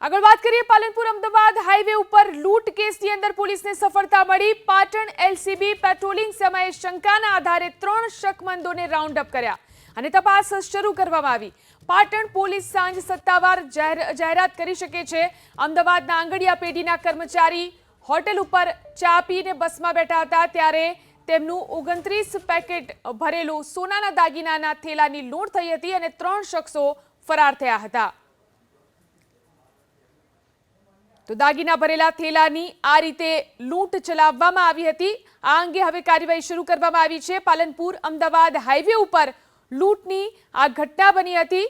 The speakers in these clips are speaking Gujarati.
આગળ વાત કરીએ પાલનપુર અમદાવાદ હાઈવે ઉપર લૂંટ કેસની અંદર પોલીસને સફળતા મળી। પાટણ એલસીબી પેટ્રોલિંગ સમયે શંકાના આધારે 3 શકમંદોને રાઉન્ડ અપ કર્યા અને તપાસ શરૂ કરવામાં આવી। પાટણ પોલીસ સાંજ સત્તાવાર જાહેરાત કરી શકે છે। અમદાવાદના આંગડિયા પેઢીના કર્મચારી હોટેલ ઉપર ચા પીને બસમાં બેઠા હતા ત્યારે તેમનું 29 પેકેટ ભરેલું સોનાના દાગીનાના થેલાની લૂંટ થઈ હતી અને 3 શખ્સો ફરાર થયા હતા। તો દાગીના ભરેલા થેલાની આ રીતે લૂંટ ચલાવવામાં આવી હતી। આ અંગે હવે કાર્યવાહી શરૂ કરવામાં આવી છે। પાલનપુર અમદાવાદ હાઈવે ઉપર લૂંટની આ ઘટના બની હતી।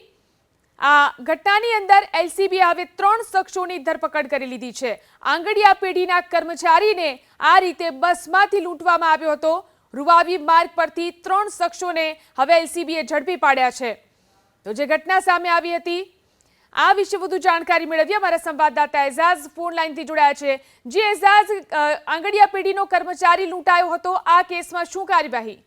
આ ઘટનાની અંદર એલસીબી હવે 3 શખ્સોની ધરપકડ કરી લીધી છે। આંગડિયા પેઢીના કર્મચારીને આ રીતે બસમાંથી લૂંટવામાં આવ્યો હતો। રૂવાવી માર્ગ પરથી 3 શખ્સોને હવે એલસીબીએ ઝડપી પાડ્યા છે। તો જે ઘટના સામે આવી હતી આ વિશે વધુ જાણકારી મેળવીએ। અમારા સંવાદદાતા એઝાઝ ફોન લાઈનથી જોડાયા છે। જી એઝાઝ, આંગડિયા પેઢીનો કર્મચારી લૂંટાયો હતો, આ કેસમાં શું કાર્યવાહી?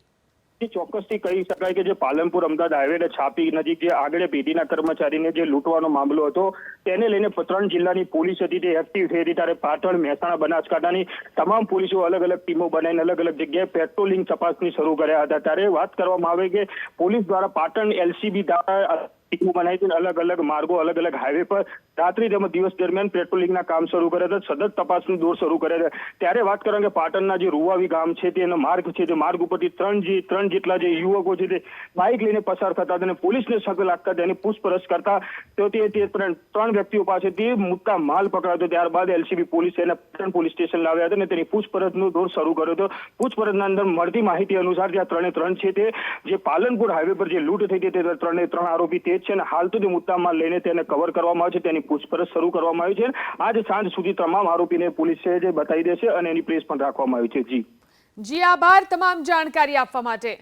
ચોક્કસથી કહી શકાય કે જે પાલનપુર અમદાવાદ હાઈવે છાપી નજીક જે આંગડિયા પેઢીના કર્મચારીને જે લૂંટવાનો મામલો હતો તેને લઈને 3 જિલ્લાની પોલીસ હતી તે એક્ટિવ થઈ હતી। ત્યારે પાટણ, મહેસાણા, બનાસકાંઠાની તમામ પોલીસો અલગ અલગ ટીમો બનાવીને અલગ અલગ જગ્યાએ પેટ્રોલિંગ તપાસણી શરૂ કર્યા હતા। ત્યારે વાત કરવામાં આવે કે પોલીસ દ્વારા પાટણ એલસીબી દ્વારા ટીમો બનાવી છે, અલગ અલગ માર્ગો, અલગ અલગ હાઈવે પર રાત્રિ તેમજ દિવસ દરમિયાન પેટ્રોલિંગના કામ શરૂ કર્યા હતા, સતત તપાસની દોર શરૂ કર્યા હતા। ત્યારે વાત કરીએ કે પાટણના જે રૂવાવી ગામ છે તેનો માર્ગ છે, તે માર્ગ ઉપરથી 3 જેટલા જે યુવકો છે તે બાઇક લઈને પસાર થતા હતા અને પોલીસને શક લાગતા તેની પૂછપરછ કરતા તો તે 3 વ્યક્તિઓ પાસેથી મુદ્દા માલ પકડાયો। ત્યારબાદ એલસીબી પોલીસ એને પાટણ પોલીસ સ્ટેશન લાવ્યા હતા અને તેની પૂછપરછનો દોર શરૂ કર્યો હતો। પૂછપરછના અંદર મળતી માહિતી અનુસાર જે 3 છે તે જે પાલનપુર હાઈવે પર જે લૂંટ થઈ હતી તે 3 આરોપી તે છે અને હાલ તો તે મુદ્દામાલ લઈને તેને કવર કરવામાં આવે છે, તેની પૂછપરછ શરૂ કરવામાં આવી છે। આજ સાંજ સુધી તમામ આરોપીને પોલીસે જે બતાવી દેશે અને એની પ્રેસ પણ રાખવામાં આવી છે। જી આભાર તમામ જાણકારી આપવા માટે।